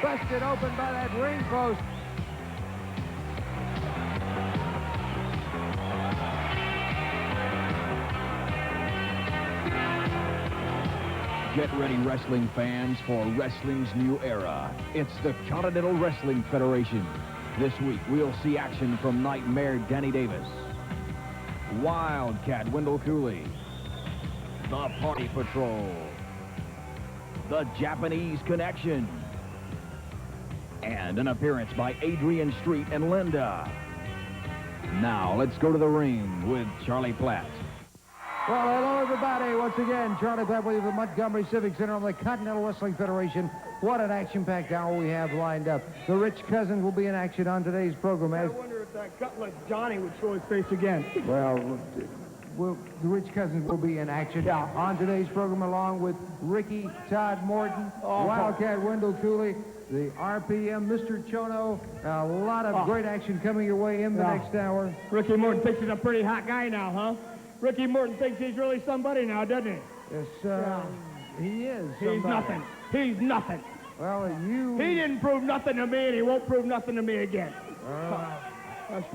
busted open by that ring post. Get ready, wrestling fans, for wrestling's new era. It's the Continental Wrestling Federation. This week, we'll see action from Nightmare Danny Davis, Wildcat Wendell Cooley, the Party Patrol, the Japanese Connection, and an appearance by Adrian Street and Linda. Now, let's go to the ring with Charlie Platt. Well, hello, everybody. Once again, Charlie Platt with you from Montgomery Civic Center on the Continental Wrestling Federation. What an action-packed hour we have lined up. The Rich Cousins will be in action on today's program. I wonder if that gutless Johnny would show his face again. Well, the Rich Cousins will be in action on today's program, along with Ricky, Todd, Morton, Wildcat Wendell Cooley, the RPM, Mr. Chono. A lot of great action coming your way in the next hour. Ricky Morton thinks he's a pretty hot guy now, huh? Ricky Morton thinks he's really somebody now, doesn't he? Yes, he is somebody. He's nothing. He's nothing. Well, He didn't prove nothing to me, and he won't prove nothing to me again.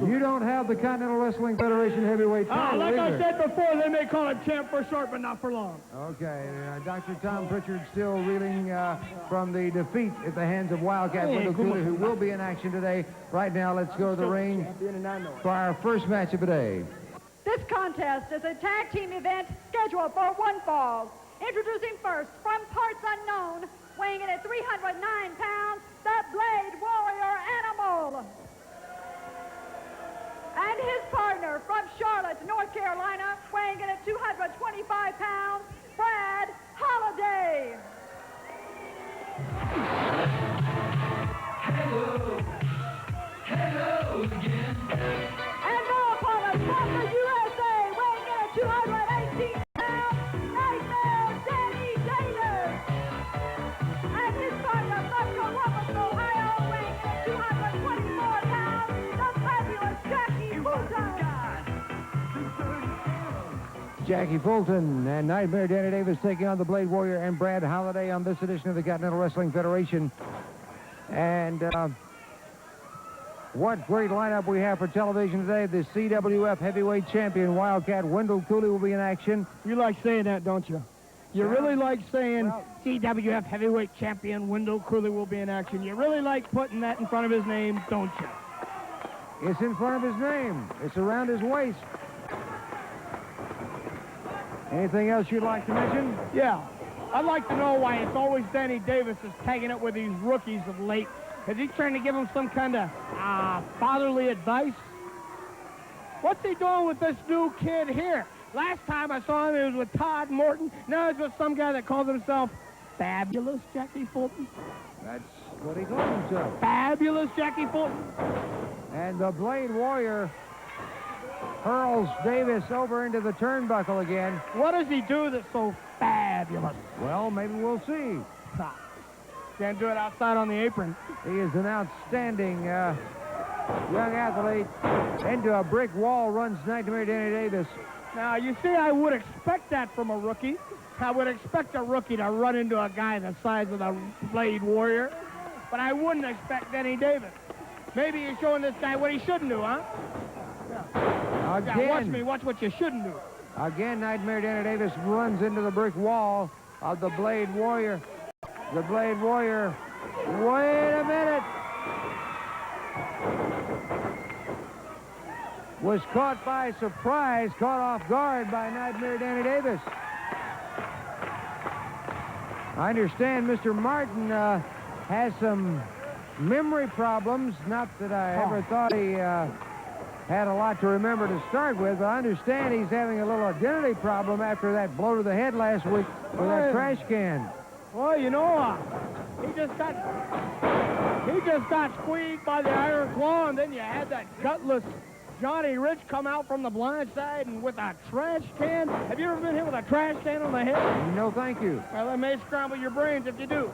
You don't have the Continental Wrestling Federation heavyweight title like either. I said before, they may call it champ for short, but not for long. Okay, Dr. Tom Pritchard still reeling from the defeat at the hands of Wildcat Wendell Cooley, who will be in action today. Right now, let's go to the ring for our first match of the day. This contest is a tag team event scheduled for one fall. Introducing first, from parts unknown, weighing in at 309 pounds, the Blade Warrior Animal. And his partner from Charlotte, North Carolina, weighing in at 225 pounds, Brad Holliday. Hello again. And now upon us from the USA, weighing in at 218 pounds, Nightmare Danny Davis. And his partner from Columbus, Ohio, weighing in at 224 pounds, the fabulous Jackie Fulton. Jackie Fulton and Nightmare Danny Davis taking on the Blade Warrior and Brad Holliday on this edition of the Continental Wrestling Federation. And what great lineup we have for television today. The CWF heavyweight champion, Wildcat Wendell Cooley, will be in action. You like saying that, don't you? You really like saying CWF heavyweight champion Wendell Cooley will be in action. You really like putting that in front of his name, don't you? It's in front of his name. It's around his waist. Anything else you'd like to mention? Yeah. I'd like to know why it's always Danny Davis is tagging it with these rookies of late. Is he trying to give them some kind of fatherly advice? What's he doing with this new kid here? Last time I saw him, it was with Todd Morton. Now it's with some guy that calls himself Fabulous Jackie Fulton. That's what he calls himself. Fabulous Jackie Fulton. And the Blade Warrior hurls Davis over into the turnbuckle again. What does he do that's so fabulous? Well, maybe we'll see. Can't do it outside on the apron. He is an outstanding young athlete. Into a brick wall runs Nightmare Danny Davis. Now, you see, I would expect that from a rookie. I would expect a rookie to run into a guy the size of the Blade Warrior. But I wouldn't expect Danny Davis. Maybe he's showing this guy what he shouldn't do, huh? Again, yeah, watch me. Watch what you shouldn't do. Again, Nightmare Danny Davis runs into the brick wall of the Blade Warrior. The Blade Warrior, wait a minute, was caught by surprise, caught off guard by Nightmare Danny Davis. I understand Mr. Martin has some memory problems. Not that I ever thought he had a lot to remember to start with, but I understand he's having a little identity problem after that blow to the head last week with that trash can. Well, you know, he just got squeezed by the iron claw, and then you had that gutless Johnny Rich come out from the blind side and with a trash can. Have you ever been hit with a trash can on the head? No, thank you. Well, it may scramble your brains if you do.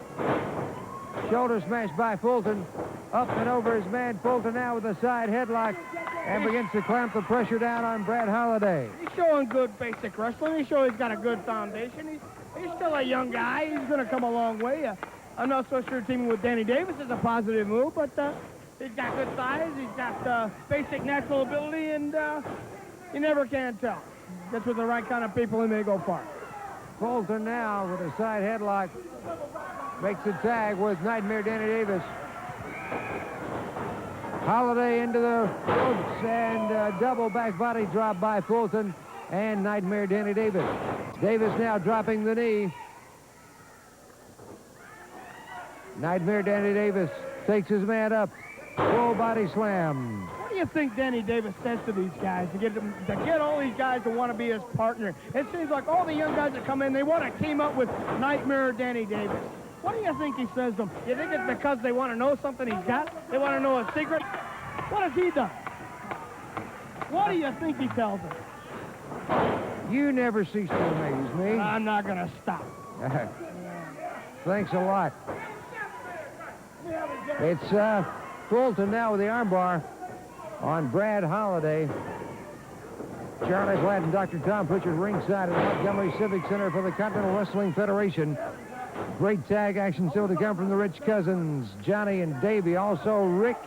Shoulder smash by Fulton. Up and over his man Fulton now with a side headlock and begins to clamp the pressure down on Brad Holliday. He's showing good basic wrestling. He's showing he's got a good foundation. He's still a young guy. He's going to come a long way. I'm not so sure teaming with Danny Davis is a positive move, but he's got good size, he's got basic natural ability, and you never can tell. Gets with the right kind of people, he may go far. Fulton now with a side headlock. Makes a tag with Nightmare Danny Davis. Holliday into the ropes and double back body drop by Fulton and Nightmare Danny Davis. Davis now dropping the knee. Nightmare Danny Davis takes his man up. Full body slam. What do you think Danny Davis says to these guys to get all these guys to want to be his partner? It seems like all the young guys that come in, they want to team up with Nightmare Danny Davis. What do you think he says to them? You think it's because they want to know something he's got? They want to know a secret? What has he done? What do you think he tells them? You never cease to amaze me. I'm not going to stop. Thanks a lot. It's Fulton now with the armbar on Brad Holliday. Charlie Platt and Dr. Tom Pritchard ringside at the Montgomery Civic Center for the Continental Wrestling Federation. Great tag action still to come from the Rich Cousins, Johnny and Davey. Also, Rick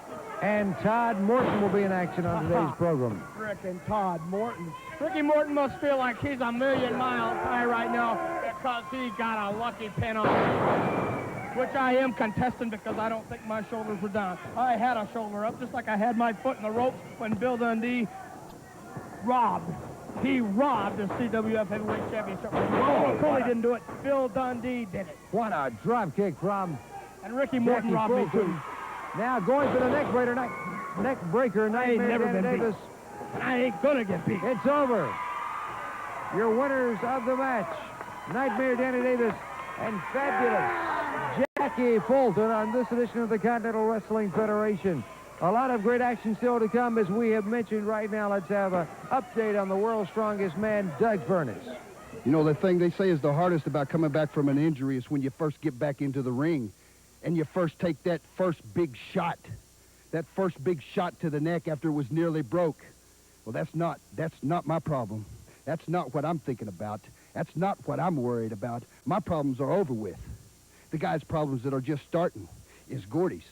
and Todd Morton will be in action on today's program. Rick and Todd Morton. Ricky Morton must feel like he's a million miles high right now because he got a lucky pin on him, which I am contesting because I don't think my shoulders were down. I had a shoulder up just like I had my foot in the ropes when Bill Dundee robbed. He robbed the CWF Heavyweight Championship. Cooley didn't do it. Bill Dundee did it. What a drop kick from And Ricky Morton robbed me too. Now going for the neck breaker, Nightmare Danny Davis. I ain't gonna get beat. It's over. Your winners of the match, Nightmare Danny Davis and Fabulous Jackie Fulton on this edition of the Continental Wrestling Federation. A lot of great action still to come, as we have mentioned. Right now, let's have an update on the world's strongest man, Doug Furnace. You know, the thing they say is the hardest about coming back from an injury is when you first get back into the ring and you first take that first big shot to the neck after it was nearly broke. Well, that's not my problem. That's not what I'm thinking about. That's not what I'm worried about. My problems are over with. The guy's problems that are just starting is Gordy's.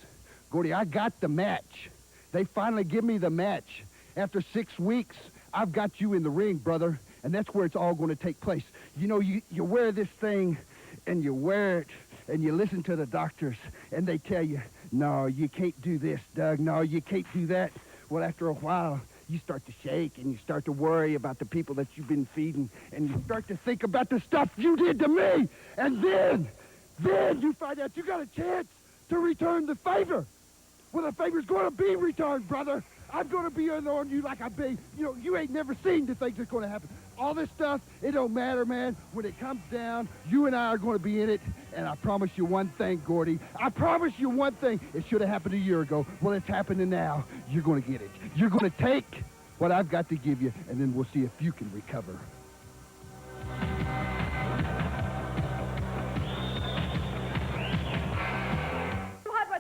Gordy, I got the match. They finally give me the match. After 6 weeks, I've got you in the ring, brother, and that's where it's all going to take place. You know, you wear this thing, and you wear it, and you listen to the doctors, and they tell you, no, you can't do this, Doug. No, you can't do that. Well, after a while, you start to shake, and you start to worry about the people that you've been feeding, and you start to think about the stuff you did to me, and then you find out you got a chance to return the favor. Well, the favor's going to be returned, brother. I'm going to be on you like I be. You know, you ain't never seen the things that's going to happen. All this stuff, it don't matter, man. When it comes down, you and I are going to be in it. And I promise you one thing, Gordy. I promise you one thing. It should have happened a year ago. Well, it's happening now. You're going to get it. You're going to take what I've got to give you, and then we'll see if you can recover.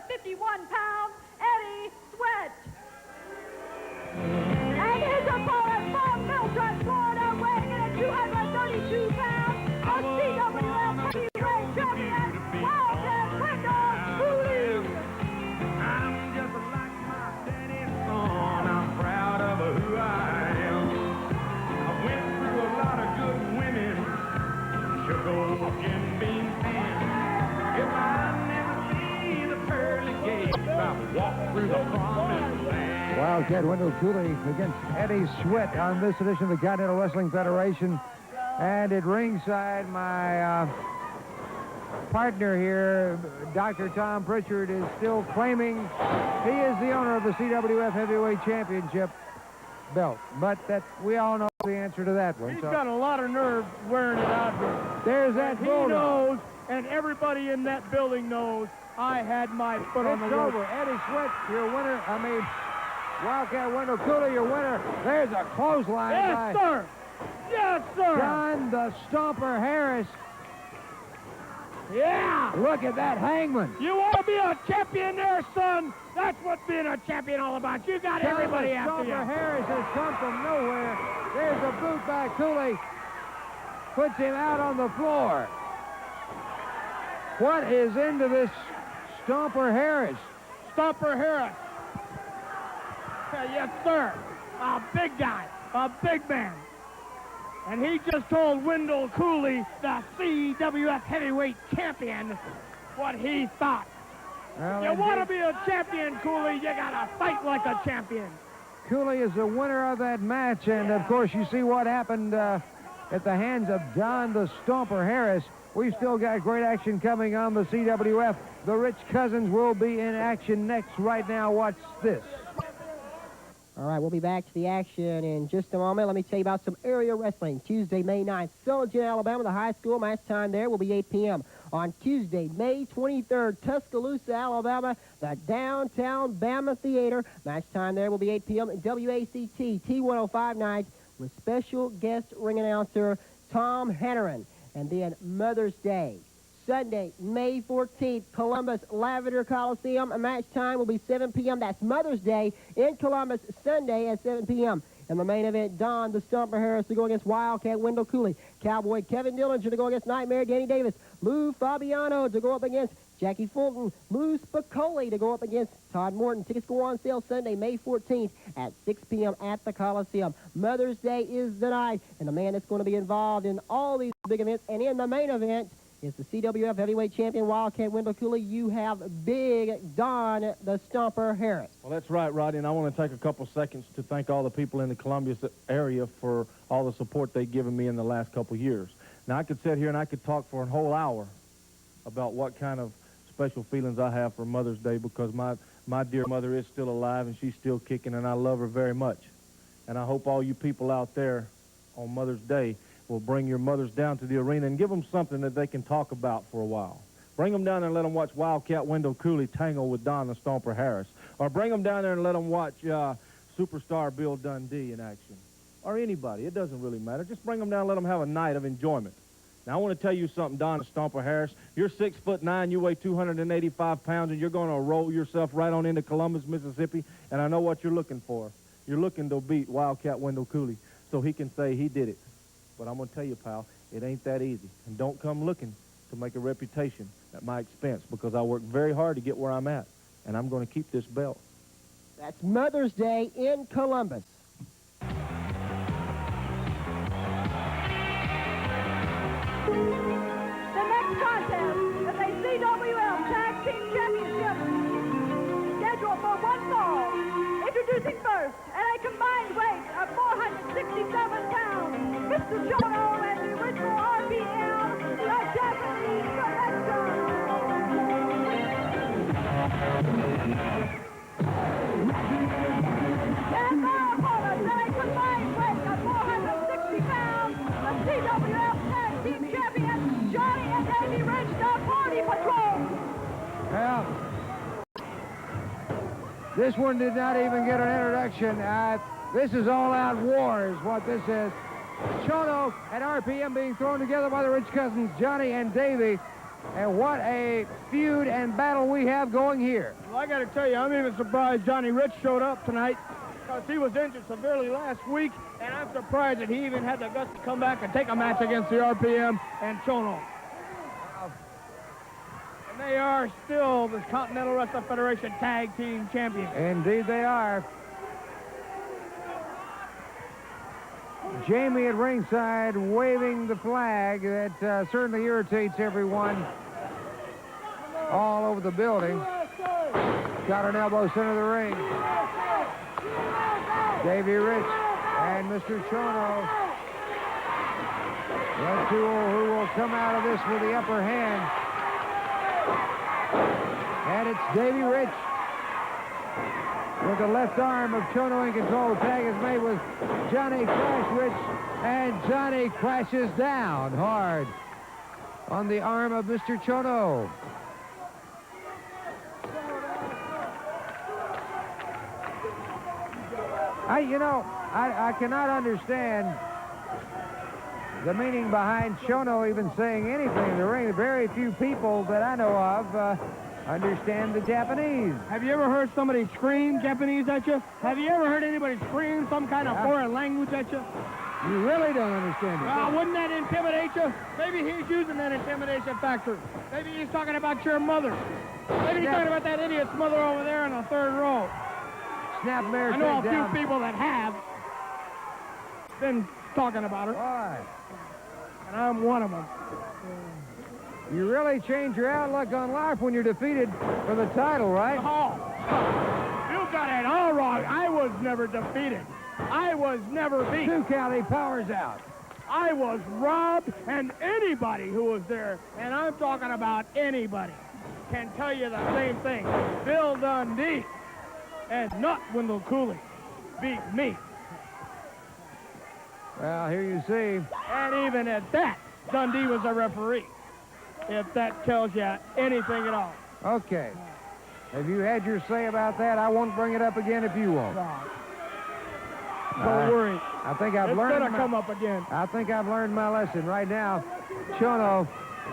51 pounds, Eddie Sweat. And his opponent from Mildred, Florida, weighing in at 232 pounds, a CWF heavyweight champion, Wendell Cooley. I'm just like my daddy's son. I'm proud of who I am. I went through a lot of good women, sugar and bean pan. If I never see the pearly gates, I walk through the promised land. Wildcat Wendell Cooley against Eddie Sweat on this edition of the Continental Wrestling Federation. And at ringside, my partner here, Dr. Tom Pritchard, is still claiming he is the owner of the CWF Heavyweight Championship belt. But that we all know the answer to that one. He's got a lot of nerve wearing it out here. There's that He bulldog. knows, and everybody in that building knows, I had my foot on the It's rope. over. Eddie Sweat, your winner. Wildcat Wendell Cooley, your winner. There's a clothesline by Yes, sir. Yes, sir. John the Stomper Harris. Yeah. Look at that hangman. You want to be a champion there, son? That's what being a champion all about. You got everybody John the after you. Stomper Harris has come from nowhere. There's a boot by Cooley. Puts him out on the floor. What is into this Stomper Harris? Stomper Harris. Yes, sir. A big guy, a big man. And he just told Wendell Cooley, the CWF heavyweight champion, what he thought. Well, you want to be a champion, Cooley, you got to fight like a champion. Cooley is the winner of that match, and of course you see what happened at the hands of Don the Stomper Harris. We've still got great action coming on the CWF. The Rich Cousins will be in action next. Right now, watch this. All right, we'll be back to the action in just a moment. Let me tell you about some area wrestling. Tuesday, May 9th, Fulton, Alabama. The high school match time there will be 8 p.m. On Tuesday, May 23rd, Tuscaloosa, Alabama, the Downtown Bama Theater. Match time there will be 8 p.m. WACT T105 nights with special guest ring announcer Tom Hanneran. And then Mother's Day, Sunday, May 14th, Columbus Lavender Coliseum. A match time will be 7 p.m. That's Mother's Day in Columbus, Sunday at 7 p.m. And the main event, Don the Stomper Harris to go against Wildcat Wendell Cooley. Cowboy Kevin Dillinger to go against Nightmare Danny Davis. Lou Fabiano to go up against Jackie Fulton. Lou Spicoli to go up against Todd Morton. Tickets go on sale Sunday, May 14th at 6 p.m. at the Coliseum. Mother's Day is the night. And the man that's going to be involved in all these big events and in the main event is the CWF heavyweight champion, Wildcat Wendell Cooley. You have Big Don the Stomper Harris. Well, that's right, Roddy, and I want to take a couple seconds to thank all the people in the Columbus area for all the support they've given me in the last couple years. Now, I could sit here and I could talk for a whole hour about what kind of special feelings I have for Mother's Day, because my dear mother is still alive and she's still kicking, and I love her very much. And I hope all you people out there on Mother's Day will bring your mothers down to the arena and give them something that they can talk about for a while. Bring them down there and let them watch Wildcat Wendell Cooley tangle with Don the Stomper Harris. Or bring them down there and let them watch Superstar Bill Dundee in action. Or anybody. It doesn't really matter. Just bring them down and let them have a night of enjoyment. Now, I want to tell you something, Don the Stomper Harris. You're 6'9", you weigh 285 pounds, and you're going to roll yourself right on into Columbus, Mississippi, and I know what you're looking for. You're looking to beat Wildcat Wendell Cooley so he can say he did it. But I'm going to tell you, pal, it ain't that easy. And don't come looking to make a reputation at my expense, because I worked very hard to get where I'm at, and I'm going to keep this belt. That's Mother's Day in Columbus. The next contest is a CWF Tag Team Championship scheduled for one fall. Introducing first, at a combined weight of 467 pounds, Mr. Chono and the original RPM, the Japanese Connection. And their opponents, at a combined weight of 460 pounds, the CWF Tag Team Champions, Johnny and Davey Rich, the Party Patrol. Well, this one did not even get an introduction. This is all-out war is what this is. Chono and RPM being thrown together by the Rich Cousins, Johnny and Davey. And what a feud and battle we have going here. Well, I got to tell you, I'm even surprised Johnny Rich showed up tonight, because he was injured severely last week, and I'm surprised that he even had the guts to come back and take a match against the RPM and Chono. And they are still the Continental Wrestling Federation Tag Team Champions. Indeed they are. Jamie at ringside waving the flag that certainly irritates everyone all over the building. Got an elbow center of the ring. Davey Rich and Mr. Chono. The two who will come out of this with the upper hand. And it's Davey Rich with the left arm of Chono in control. Tag is made with Johnny Crash Rich, and Johnny crashes down hard on the arm of Mr. Chono. I cannot understand the meaning behind Chono even saying anything in the ring. Very few people that I know of understand the Japanese. Have you ever heard somebody scream Japanese at you? Have you ever heard anybody scream some kind of foreign language at you? You really don't understand it. Well, wouldn't that intimidate you? Maybe he's using that intimidation factor. Maybe he's talking about your mother. Maybe he's talking about that idiot's mother over there in the third row. Snap mare I know a few takedown. people that have been talking about her, Why? and I'm one of them. You really change your outlook on life when you're defeated for the title, right? Oh, you got it all wrong. I was never defeated. I was never beat. 2 count, he powers out. I was robbed, and anybody who was there, and I'm talking about anybody, can tell you the same thing. Bill Dundee and not Wendell Cooley beat me. Well, here you see. And even at that, Dundee was a referee. If that tells you anything at all. Okay. Have you had your say about that? I won't bring it up again if you won't. Don't worry. I think I've It's learned. going to come up again. I think I've learned my lesson right now. Chono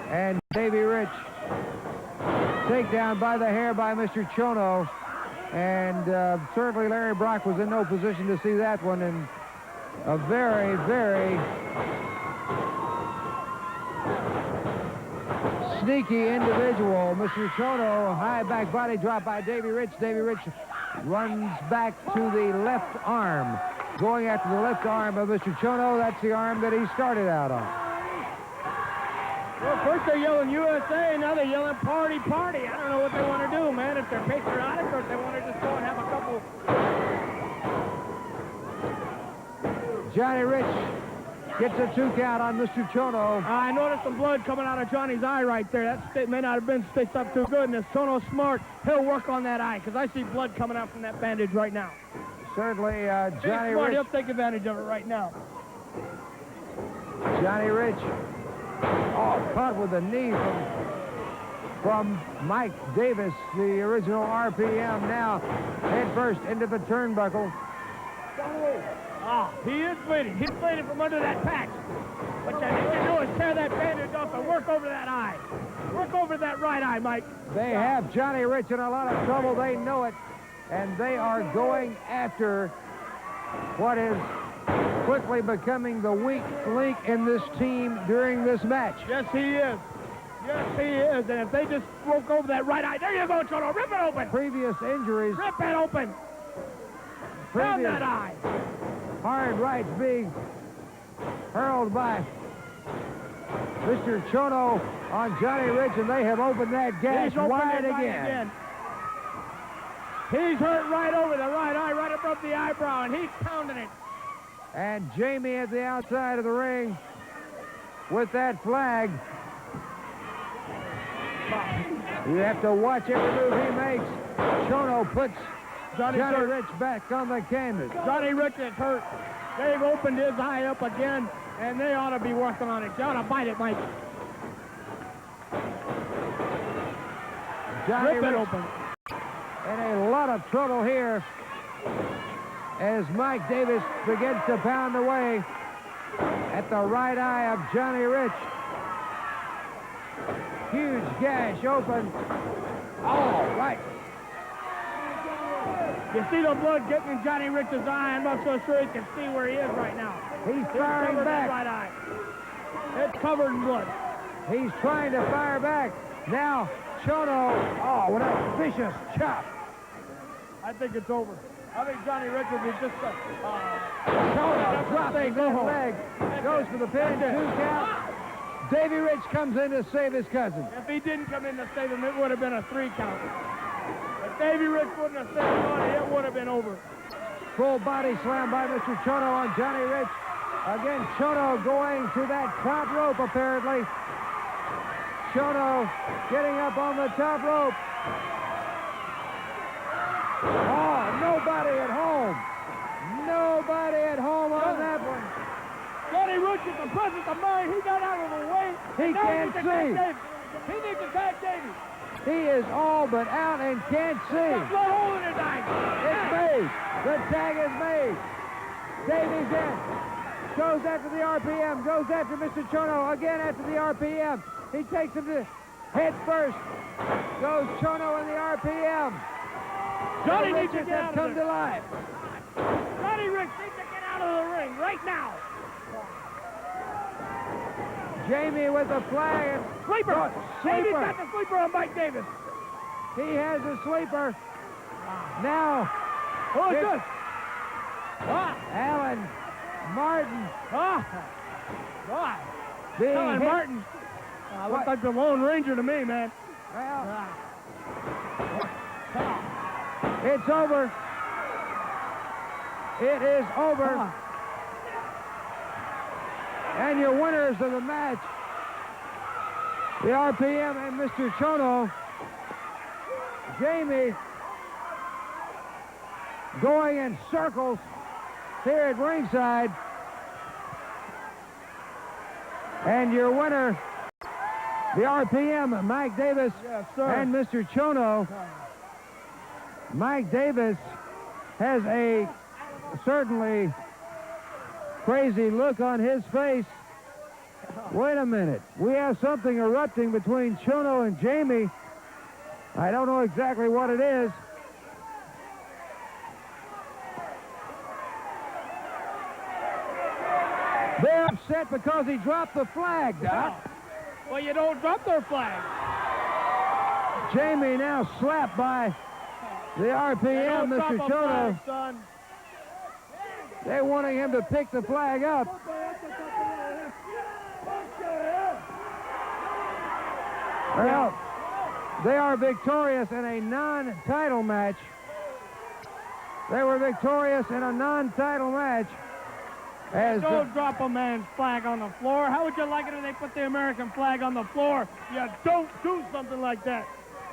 and Davey Rich. Takedown by the hair by Mr. Chono. And certainly Larry Brock was in no position to see that one. And a very, very sneaky individual. Mr. Chono, high back body drop by Davey Rich. Davey Rich runs back to the left arm. Going after the left arm of Mr. Chono. That's the arm that he started out on. Well, first they're yelling USA, now they're yelling party, party. I don't know what they want to do, man. If they're patriotic or if they want to just go and have a couple. Johnny Rich gets a 2 count on Mr. Chono. I noticed some blood coming out of Johnny's eye right there. That may not have been stitched up too good. And if Chono's smart, he'll work on that eye because I see blood coming out from that bandage right now. Certainly, Johnny He's smart. Rich. He'll take advantage of it right now. Johnny Rich. Oh, caught with a knee from Mike Davis, the original RPM. Now, head first into the turnbuckle. Ah, he is bleeding. He's bleeding from under that patch. What you need to do is tear that bandage off and work over that eye. Work over that right eye, Mike. They have Johnny Rich in a lot of trouble. They know it. And they are going after what is quickly becoming the weak link in this team during this match. Yes, he is. Yes, he is. And if they just broke over that right eye, there you go, Chono. Rip it open. Previous injuries. Rip it open. Down Previous that eye. hard rights being hurled by Mr. Chono on Johnny Rich, and they have opened that gash He's opened wide it right again. He's hurt right over the right eye, right above the eyebrow, and he's pounding it. And Jamie at the outside of the ring with that flag. You have to watch every move he makes. Chono puts Johnny Rich back on the canvas. Johnny Rich is hurt. They've opened his eye up again, and they ought to be working on it. You ought to bite it, Mike. Johnny Rip it Rich open. in a lot of trouble here as Mike Davis begins to pound away at the right eye of Johnny Rich. Huge gash open. All right. You see the blood getting in Johnny Rich's eye. I'm not so sure he can see where he is right now. He's firing covered back. that right eye. It's covered in blood. He's trying to fire back. Now, Chono, oh, what a vicious chop. I think it's over. I think Johnny Rich will be just Chono drops his leg, goes for the pin, 2 count. Davey Rich comes in to save his cousin. If he didn't come in to save him, it would have been a 3 count. If Davey Rich wouldn't have saved him, it would have been over. Full body slam by Mr. Chono on Johnny Rich. Again, Chono going to that top rope, apparently. Chono getting up on the top rope. Oh, nobody at home. Nobody at home on that one. Johnny Rich is the presence of mind. He got out of the way. He can't see. He needs to tag Davey. He is all but out and can't see. Got blood hole in his eye. It's made. The tag is made. Davey's in. Goes after the RPM. Goes after Mr. Chono. Again after the RPM. He takes him to head first. Goes Chono in the RPM. Johnny The needs to Richards get have out come of to there. life. Johnny Rich needs to get out of the ring right now. Jamie with the flag. Sleeper! Davey's Sleeper. got the sleeper on Mike Davis. He has a sleeper. Now, Oh, Dick- good. Alan Martin. being Alan hit. Morton. Looks like the Lone Ranger to me, man. Well, it's over. It is over. And your winners of the match, the RPM and Mr. Chono. Jamie going in circles here at ringside. And your winner, the RPM, Mike Davis, and Mr. Chono. Mike Davis has a certainly crazy look on his face. Wait a minute. We have something erupting between Chono and Jamie. I don't know exactly what it is. They're upset because he dropped the flag, Doc. Well, you don't drop their flag. Jamie now slapped by the RPM, Mr. Chono. Son. They're wanting him to pick the flag up. Well, they are victorious in a non-title match. They were victorious in a non-title match. As Don't drop a man's flag on the floor. How would you like it if they put the American flag on the floor? You don't do something like that.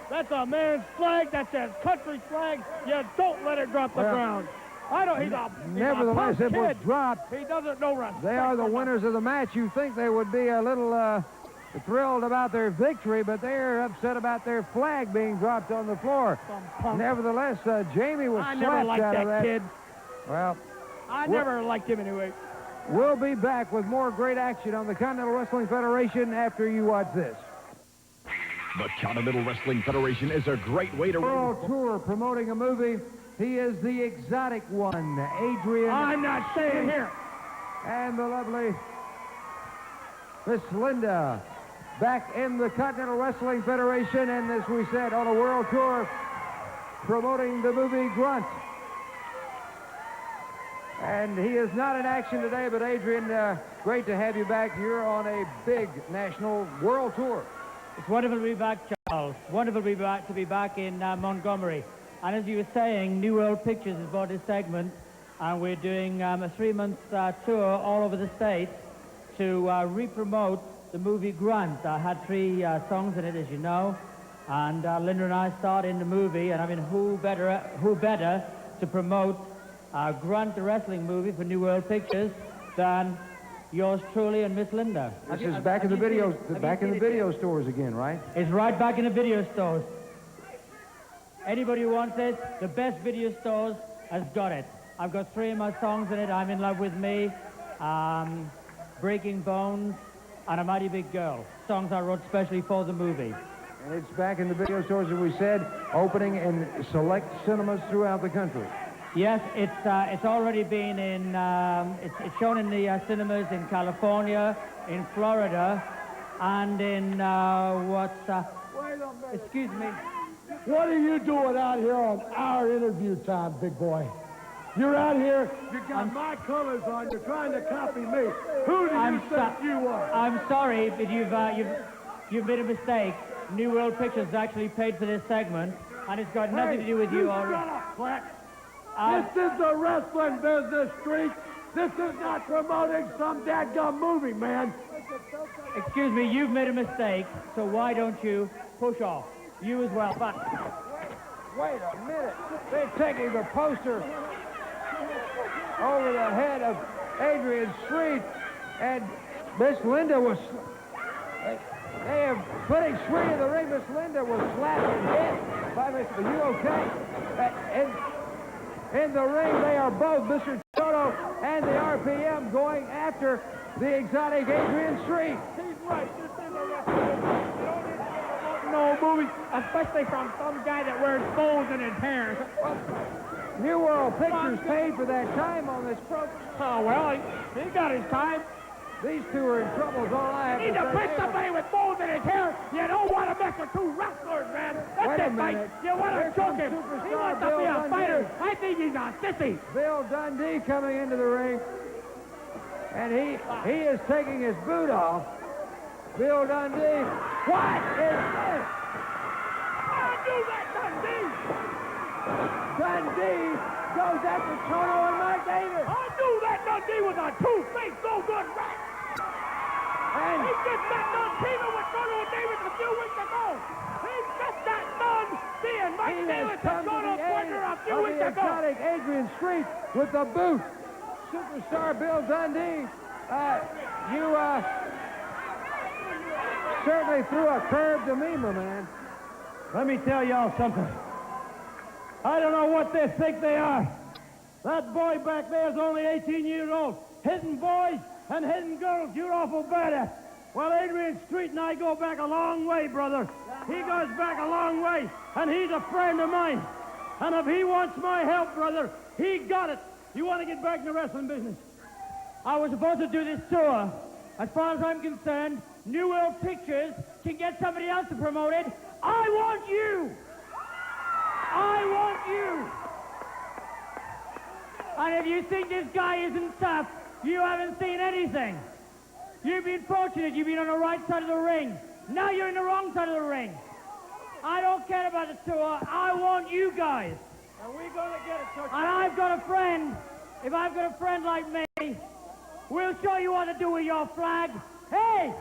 That's a man's flag. That's his country's flag. You don't let it drop the ground. I don't. He's a nevertheless, punk it was kid. dropped. He doesn't know respect. They are the winners of the match. You think they would be a little thrilled about their victory, but they're upset about their flag being dropped on the floor. Some punk. Nevertheless, Jamie was I slapped never liked out of that that. kid. Well, I never liked him anyway. we'll be back with more great action on the Continental Wrestling Federation after you watch this. The Continental Wrestling Federation is a great way to... World Tour promoting a movie. He is the exotic one, Adrian. I'm not staying here. And the lovely Miss Linda, back in the Continental Wrestling Federation, and as we said, on a world tour, promoting the movie Grunt. And he is not in action today, but Adrian, great to have you back. You're on a big national world tour. It's wonderful to be back, Charles. Wonderful to be back in Montgomery. And as you were saying, New World Pictures has bought this segment, and we're doing a 3-month tour all over the state to re-promote the movie Grunt. I had 3 songs in it, as you know, and Linda and I starred in the movie, and I mean, who better to promote Grunt, the wrestling movie for New World Pictures, than yours truly and Miss Linda. This is back in the video, stores again, right? It's right back in the video stores. Anybody who wants it, the best video stores has got it. I've got 3 of my songs in it. I'm in Love with Me, Breaking Bones, and A Mighty Big Girl. Songs I wrote specially for the movie. And it's back in the video stores, as we said, opening in select cinemas throughout the country. Yes, it's already been in, it's shown in the cinemas in California, in Florida, and in, excuse me. What are you doing out here on our interview time, big boy? You're out here, you got my colors on, you're trying to copy me. Who do you think you are? I'm sorry, but you've made a mistake. New World Pictures actually paid for this segment, and it's got nothing to do with you already. Shut up, Fleck. This is the wrestling business, Street. This is not promoting some dadgum movie, man. Excuse me, you've made a mistake, so why don't you push off? You as well, but... Wait a minute. They're taking the poster over the head of Adrian Street, and Miss Linda was... They are putting Street in the ring. Miss Linda was slapped and hit by Miss... Are you okay? In the ring, they are both, Mr. Chono and the RPM, going after the exotic Adrian Street. He's right. This is a wrestling. You don't need to get no movie, especially from some guy that wears bows in his hair. New World Pictures paid for that time on this program. Oh, well, he got his time. These two are in trouble, is all I have to Need to say. pick somebody with moles in his hair. You don't want to mess with two wrestlers, man. That's Wait a it, Mike. minute. You want to Here choke comes him. He superstar wants to Bill be a Dundee. fighter. I think he's a sissy. Bill Dundee coming into the ring. And he is taking his boot off. Bill Dundee. What is this? Do that, Dundee. Dundee goes after Chono and Mike Davis. I knew that Dundee was a two-faced, no-good rat. And He just got done teaming with Chono Davis a few weeks ago. He just got done seeing Mike he Davis has and come to Chono the Quaker aid a few of weeks the ago. exotic Adrian Street with the boot. Superstar Bill Dundee, you certainly threw a curve to me, my man. Let me tell y'all something. I don't know what they think they are. That boy back there is only 18 years old. Hitting boys and hitting girls, you're awful bad at. Well, Adrian Street and I go back a long way, brother. He goes back a long way, and he's a friend of mine. And if he wants my help, brother, he got it. You want to get back in the wrestling business? I was supposed to do this tour. As far as I'm concerned, New World Pictures can get somebody else to promote it. I want you! I want you! And if you think this guy isn't tough, you haven't seen anything. You've been fortunate. You've been on the right side of the ring. Now you're in the wrong side of the ring. I don't care about the tour. I want you guys. Are we going to get it, Coach? And I've got a friend. If I've got a friend like me, we'll show you what to do with your flag. Hey!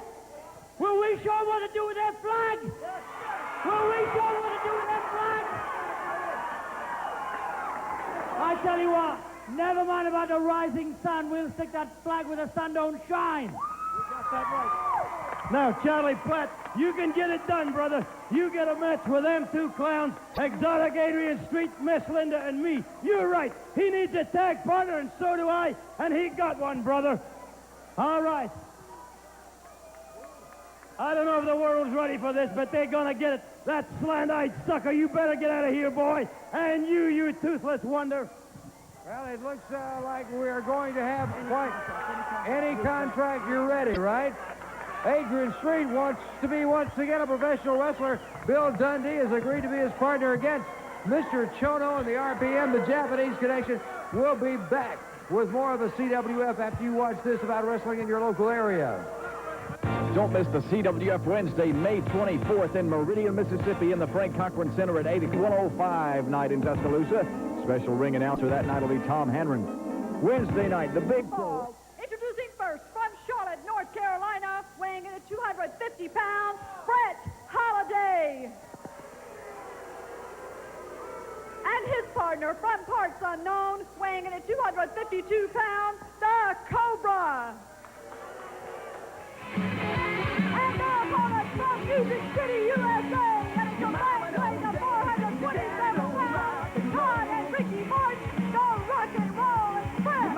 Will we show what to do with that flag? Will we show what to do with that flag? I tell you what, never mind about the rising sun. We'll stick that flag where the sun don't shine. You got that right. Now, Charlie Platt, you can get it done, brother. You get a match with them two clowns, Exotic Adrian Street, Miss Linda, and me. You're right. He needs a tag partner, and so do I, and he got one, brother. All right. I don't know if the world's ready for this, but they're gonna get it. That slant-eyed sucker, you better get out of here, boy. And you toothless wonder. Well, it looks like we're going to have quite any contract you're ready, right? Adrian Street wants to be once again a professional wrestler. Bill Dundee has agreed to be his partner against Mr. Chono and the RPM, the Japanese connection. We'll be back with more of the CWF after you watch this about wrestling in your local area. Don't miss the CWF Wednesday, May 24th in Meridian, Mississippi in the Frank Cochran Center at 105 night in Tuscaloosa. Special ring announcer that night will be Tom Henry. Wednesday night, the big show. Introducing first from Charlotte, North Carolina, weighing in at 250 pounds, Brett Holliday. And his partner from parts unknown, weighing in at 252 pounds, the Cobra. And their opponents from Music City, USA, at a combined weight of 427 pounds, Todd and Ricky Morton, the Rock and Roll Express.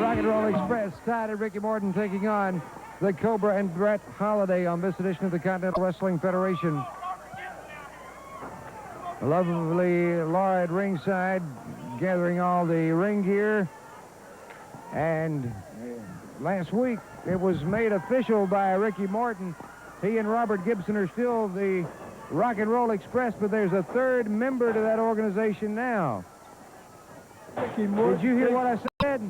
Rock and Roll Express, Todd and Ricky Morton taking on the Cobra and Brett Holliday on this edition of the Continental Wrestling Federation. Lovely Laura at ringside, gathering all the ring gear. And last week, it was made official by Ricky Morton. He and Robert Gibson are still the Rock and Roll Express, but there's a third member to that organization now. Did you hear what I said?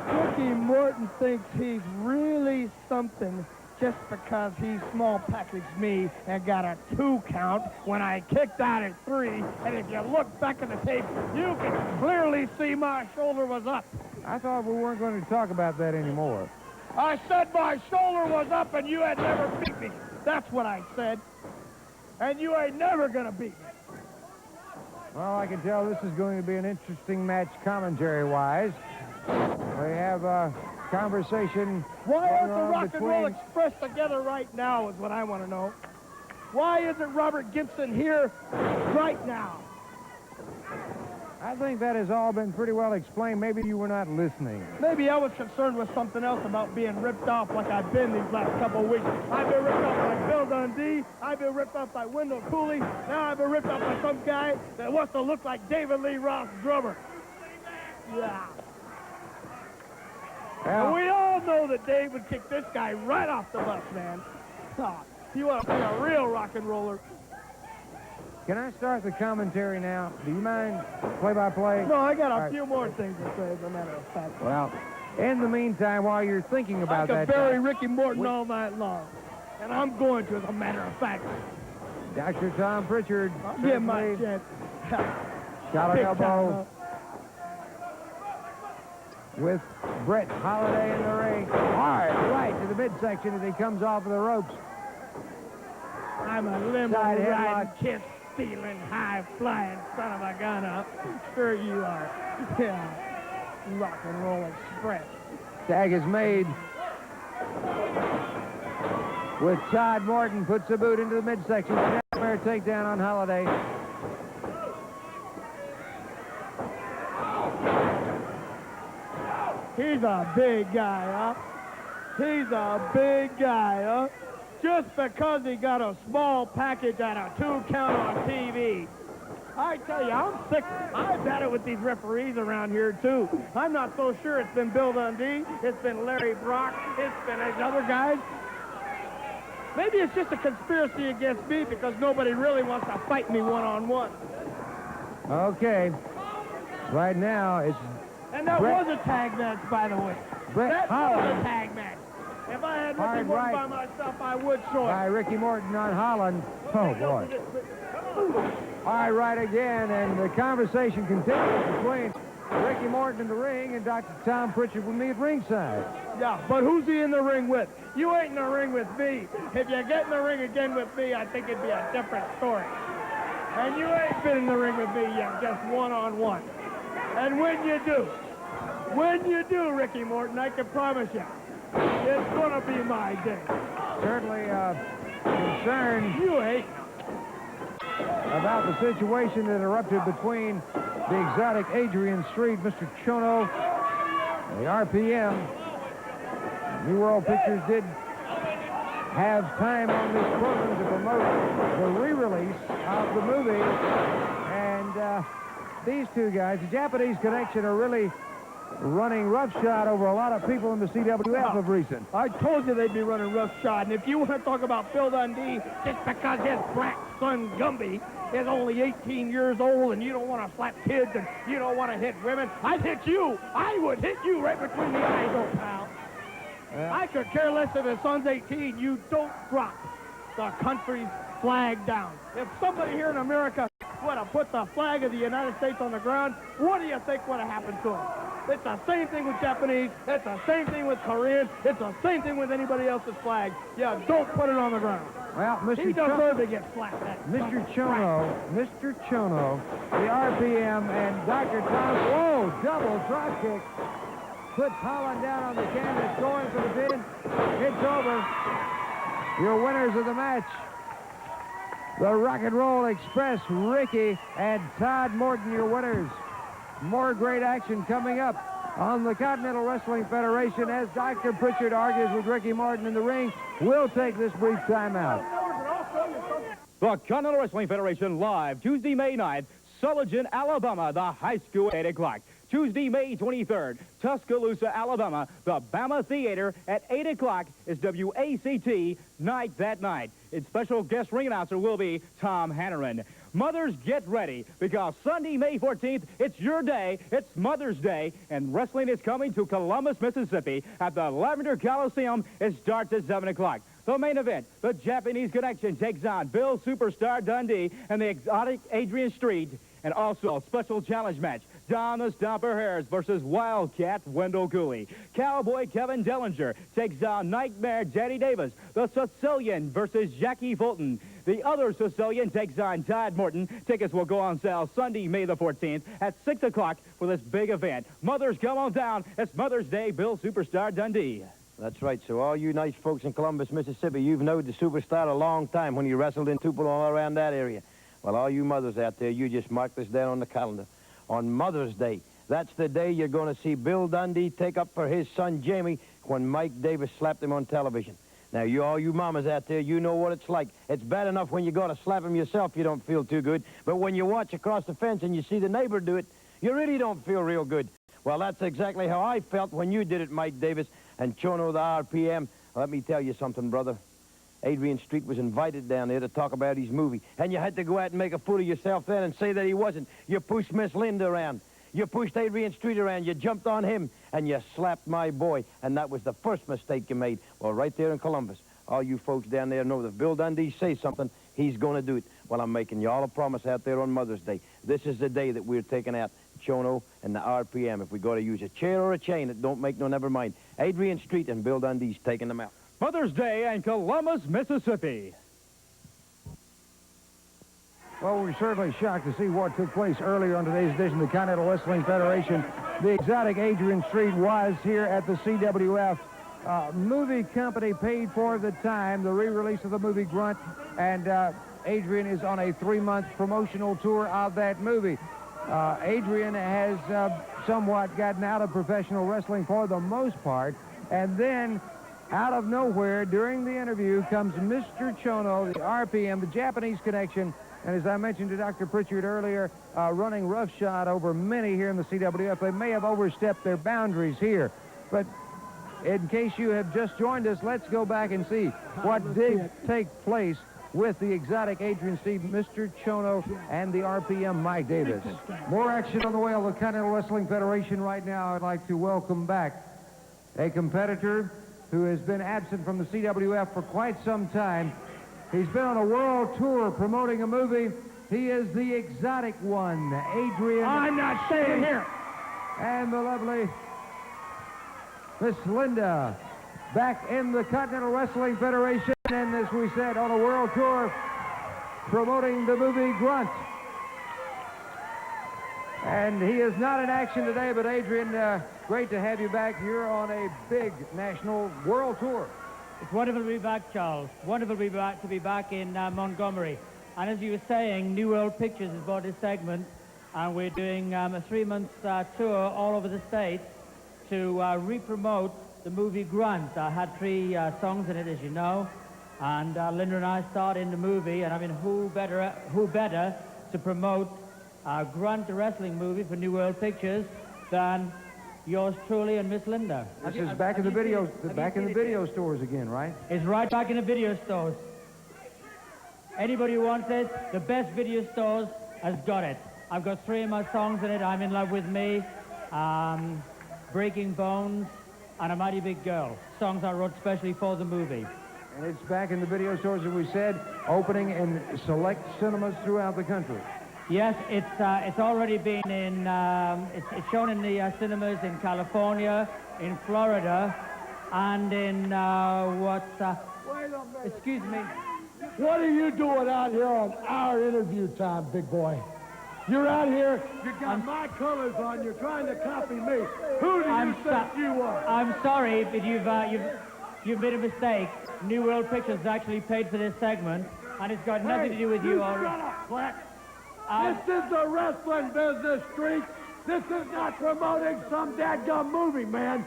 Ricky Morton thinks he's really something just because he small packaged me and got a 2 count when I kicked out at 3. And if you look back at the tape, you can clearly see my shoulder was up. I thought we weren't going to talk about that anymore. I said my shoulder was up and you had never beat me. That's what I said. And you ain't never gonna beat me. Well, I can tell this is going to be an interesting match commentary-wise. We have a conversation. Why aren't the going on Rock and Roll between- Express together right now is what I want to know. Why isn't Robert Gibson here right now? I think that has all been pretty well explained. Maybe you were not listening. Maybe I was concerned with something else about being ripped off like I've been these last couple of weeks. I've been ripped off by Bill Bill Dundee. I've been ripped off by Wendell Cooley. Now I've been ripped off by some guy that wants to look like David Lee Roth's drummer. Yeah. Well, And we all know that Dave would kick this guy right off the bus, man. Oh, you want to be a real rock and roller. can I start the commentary now? Do you mind play-by-play? No, I got All a right. few more things to say, as a matter of fact. Well, in the meantime, while you're thinking about I could that, bury Ricky Morton all night long. And I'm going to, as a matter of fact. Dr. Tom Pritchard, I'll give my certainly chance. shot an Big elbow time, with Brett Holliday in the ring. Hard right to the midsection as he comes off of the ropes. I'm a limo Side riding, headlock. kiss stealing, high flying son of a gun up. Sure you are. Yeah. Rock and roll express. Tag is made with Todd. Morton puts the boot into the midsection. Snapmare takedown on Holliday. He's a big guy, huh? He's a big guy, huh? Just because he got a small package and a 2 count on TV. I tell you, I'm sick. I've had it with these referees around here, too. I'm not so sure it's been Bill Dundee. It's been Larry Brock. It's been these other guys. Maybe it's just a conspiracy against me because nobody really wants to fight me one-on-one. Okay. Right now, it's And that Brett- was a tag match, by the way. Brett That was Holland a tag match. If I had Ricky Hard Morton right. by myself, I would show it. by Ricky Morton on Holland. Oh, boy. All right, right again, and the conversation continues between Ricky Morton in the ring and Dr. Tom Pritchard with me at ringside. Yeah, but who's he in the ring with? You ain't in the ring with me. If you get in the ring again with me, I think it'd be a different story. And you ain't been in the ring with me yet, just one-on-one. And when you do, Ricky Morton, I can promise you, it's gonna be my day. Certainly concerned You ain't. about the situation that erupted between the exotic Adrian Street, Mr. Chono, and the RPM. New World Pictures did have time on this program to promote the re-release of the movie, and these two guys, the Japanese Connection, are really running roughshod over a lot of people in the CWF of recent. I told you they'd be running roughshod, and if you want to talk about Bill Dundee, just because his black son Gumby is only 18 years old and you don't want to slap kids and you don't want to hit women, I'd hit you. I would hit you right between the eyes, old pal. I could care less if his son's 18. You don't drop the country's flag down. If somebody here in America would have put the flag of the United States on the ground, what do you think would have happened to him? It's the same thing with Japanese. It's the same thing with Koreans. It's the same thing with anybody else's flag. Yeah, don't put it on the ground. Well, He deserves to get slapped. Mr. Chono, the RPM, and Dr. Tom, whoa, double drop kick. Puts Holland down on the canvas, going for the pin. It's over. Your winners of the match, the Rock and Roll Express, Ricky and Todd Morton, your winners. More great action coming up on the Continental Wrestling Federation as Dr. Pritchard argues with Ricky Morton in the ring. We'll take this brief timeout. The Continental Wrestling Federation live Tuesday, May 9th, Sullivan, Alabama, the high school at 8 o'clock. Tuesday, May 23rd, Tuscaloosa, Alabama, the Bama Theater at 8 o'clock is WACT Night That Night. Its special guest ring announcer will be Tom Hanneran. Mothers, get ready, because Sunday, May 14th, it's your day, it's Mother's Day, and wrestling is coming to Columbus, Mississippi at the Lavender Coliseum. It starts at 7 o'clock. The main event, the Japanese Connection takes on Bill Superstar Dundee and the exotic Adrian Street, and also a special challenge match, Don the Stomper Harris versus Wildcat Wendell Cooley. Cowboy Kevin Dellinger takes on Nightmare Danny Davis. The Sicilian versus Jackie Fulton. The other Sicilian takes on Todd Morton. Tickets will go on sale Sunday, May the 14th at 6 o'clock for this big event. Mothers, come on down. It's Mother's Day, Bill Superstar Dundee. That's right. So all you nice folks in Columbus, Mississippi, you've known the Superstar a long time when you wrestled in Tupelo all around that area. Well, all you mothers out there, you just mark this down on the calendar. On Mother's Day, that's the day you're going to see Bill Dundee take up for his son Jamie when Mike Davis slapped him on television. Now, all you mamas out there, you know what it's like. It's bad enough when you got to slap him yourself, you don't feel too good. But when you watch across the fence and you see the neighbor do it, you really don't feel real good. Well, that's exactly how I felt when you did it, Mike Davis and Chono, the RPM. Let me tell you something, brother. Adrian Street was invited down there to talk about his movie, and you had to go out and make a fool of yourself then and say that he wasn't. You pushed Miss Linda around. You pushed Adrian Street around. You jumped on him, and you slapped my boy, and that was the first mistake you made. Well, right there in Columbus, all you folks down there know that if Bill Dundee says something, he's going to do it. Well, I'm making you all a promise out there on Mother's Day. This is the day that we're taking out Chono and the RPM. If we got to use a chair or a chain, it don't make no never mind. Adrian Street and Bill Dundee's taking them out. Mother's Day in Columbus, Mississippi. Well, we're certainly shocked to see what took place earlier on today's edition of the Continental Wrestling Federation. The exotic Adrian Street was here at the CWF. Movie company paid for the time, the re-release of the movie Grunt, and Adrian is on a 3-month promotional tour of that movie. Adrian has somewhat gotten out of professional wrestling for the most part, and then out of nowhere during the interview comes Mr. Chono, the RPM, the Japanese connection, and as I mentioned to Dr. Pritchard earlier, running roughshod over many here in the CWF. They may have overstepped their boundaries here, but in case you have just joined us, let's go back and see what did take place with the exotic Adrian Street, Mr. Chono, and the RPM Mike Davis. More action on the way on the Continental Wrestling Federation right now. I'd like to welcome back a competitor who has been absent from the CWF for quite some time. He's been on a world tour promoting a movie. He is the exotic one, Adrian. I'm not staying here. And the lovely Miss Linda, back in the Continental Wrestling Federation, and as we said, on a world tour promoting the movie Grunt. And he is not in action today, but Adrian, great to have you back. You're on a big national world tour. It's wonderful to be back, Charles. Wonderful to be back in Montgomery. And as you were saying, New World Pictures has bought this segment, and we're doing a 3-month tour all over the States to re-promote the movie Grunt. I had 3 songs in it, as you know, and Linda and I starred in the movie, and I mean, who better to promote Grunt, the wrestling movie for New World Pictures, than yours truly and Miss Linda. This is back in the video, stores again, right? It's right back in the video stores. Anybody who wants it, the best video stores has got it. I've got 3 of my songs in it. I'm in Love with Me, Breaking Bones, and A Mighty Big Girl. Songs I wrote specially for the movie. And it's back in the video stores, as we said, opening in select cinemas throughout the country. Yes, it's already been in, it's shown in the cinemas in California, in Florida, and in excuse me. What are you doing out here on our interview time, big boy? You're out here, you got my colors on, you're trying to copy me. Who do you think you are? I'm sorry, but you've made a mistake. New World Pictures actually paid for this segment, and it's got nothing to do with you already. Shut up, Fleck. This is the wrestling business, Street. This is not promoting some dadgum movie, man.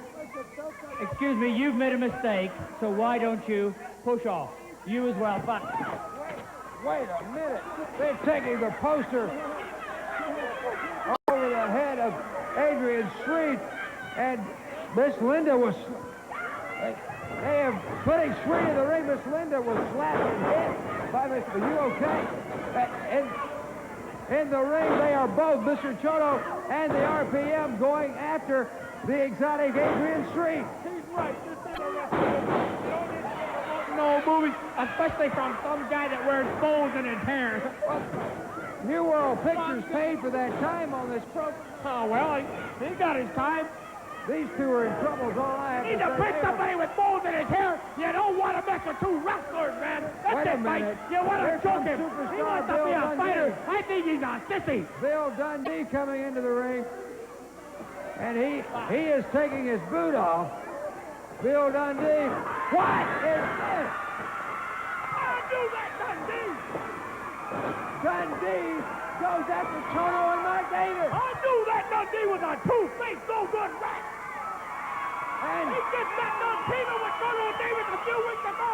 Excuse me, you've made a mistake, so why don't you push off? You as well, but... Wait a minute. They're taking the poster over the head of Adrian Street, and Miss Linda was... They are putting Street in the ring. Miss Linda was slapped and hit by Mr. Are you okay? In the ring, they are both, Mr. Chono and the RPM, going after the exotic Adrian Street. He's right. This is a wrestling business. You don't need to get no movie, especially from some guy that wears bows in his hair. New World Pictures paid for that time on this program. Oh, well, he got his time. These two are in trouble, is all I have You need to pick somebody with bows in his hair. You don't want to mess with 2 wrestlers, man. That's it, Mike. You want to choke him. He wants to be a fighter. I think he's a sissy. Bill Dundee coming into the ring. And he is taking his boot off. Bill Dundee. What is this? I'll do that, Dundee. Dundee goes after Chono and Mike Davis. I'll do that, Dundee, with a 2-face no-good rat. And he just got done teaming with Chono Davis a few weeks ago.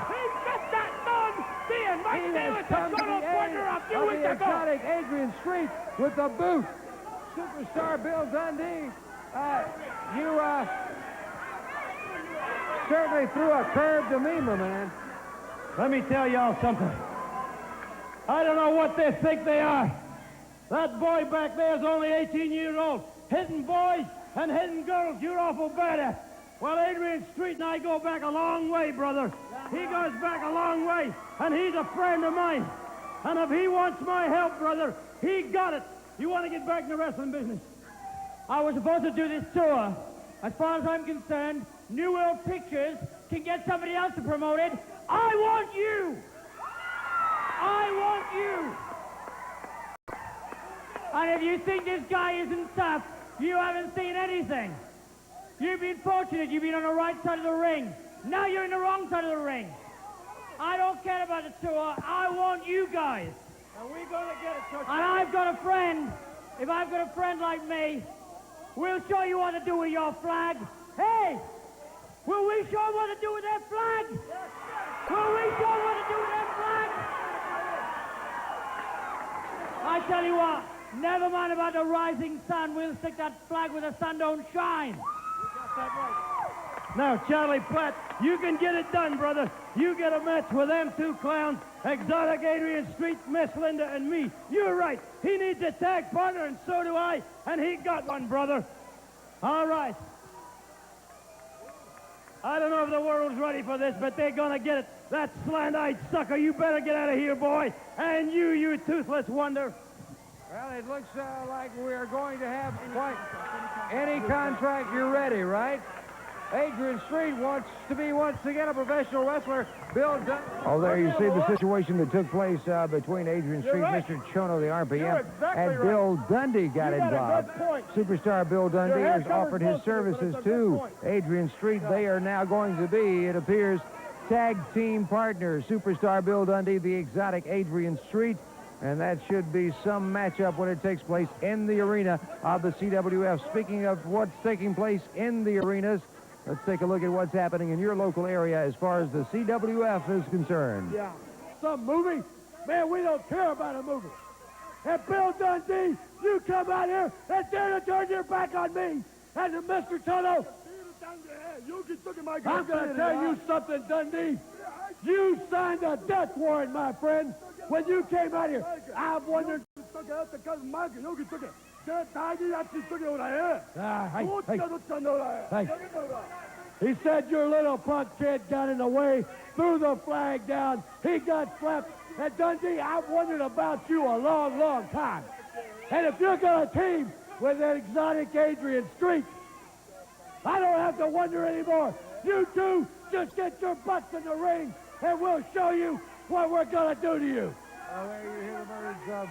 He just got done being Mike Davis and Chono partner a few weeks ago. Exotic Adrian Street with the boot. Superstar Bill Dundee. You certainly threw a curve to me, my man. Let me tell y'all something. I don't know what they think they are. That boy back there is only 18 years old. Hitting boys and hitting girls, you're awful bad at. Well, Adrian Street and I go back a long way, brother. He goes back a long way, and he's a friend of mine. And if he wants my help, brother, he got it. You want to get back in the wrestling business? I was supposed to do this tour. As far as I'm concerned, New World Pictures can get somebody else to promote it. I want you! I want you! And if you think this guy isn't tough, you haven't seen anything. You've been fortunate. You've been on the right side of the ring. Now you're in the wrong side of the ring. I don't care about the tour. I want you guys. And we're going to get it, Coach. And I've got a friend. If I've got a friend like me, we'll show you what to do with your flag. Hey! Will we show them what to do with that flag? Will we show them what to do with that flag? I tell you what, never mind about the rising sun. We'll stick that flag where the sun don't shine. You got that right. Now, Charlie Platt, you can get it done, brother. You get a match with them two clowns, Exotic Adrian Street, Miss Linda, and me. You're right. He needs a tag partner, and so do I, and he got one, brother. All right. I don't know if the world's ready for this, but they're going to get it. That slant-eyed sucker, you better get out of here, boy. And you toothless wonder. Well, it looks like we're going to have quite any contract you're ready, right? Adrian Street wants to be once again a professional wrestler. Bill Dundee. Oh, there you see the situation that took place between Adrian Street, Mr. Chono, the RPM, and Bill Dundee got involved. Superstar Bill Dundee has offered his services to Adrian Street. They are now going to be, it appears, tag team partners. Superstar Bill Dundee, the exotic Adrian Street. And that should be some matchup when it takes place in the arena of the CWF. Speaking of what's taking place in the arenas, let's take a look at what's happening in your local area as far as the CWF is concerned. Yeah. Some movie? Man, we don't care about a movie. And Bill Dundee, you come out here and dare to turn your back on me. And to Mr. Chono, I'm going to tell you something, Dundee. You signed a death warrant, my friend. When you came out here, I've wondered. He said your little punk kid got in the way, threw the flag down, he got slapped. And Dundee, I've wondered about you a long, long time. And if you're going to team with that exotic Adrian Street, I don't have to wonder anymore. You two just get your butts in the ring, and we'll show you what we're going to do to you. Well, there you hear the words of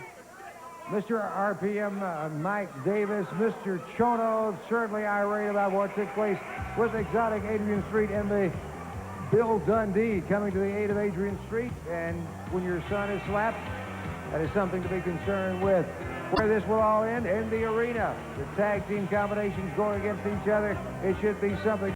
Mr. RPM, Mike Davis, Mr. Chono, certainly irate about what took place with exotic Adrian Street and the Bill Dundee coming to the aid of Adrian Street. And when your son is slapped, that is something to be concerned with. Where this will all end, in the arena. The tag team combinations going against each other. It should be something.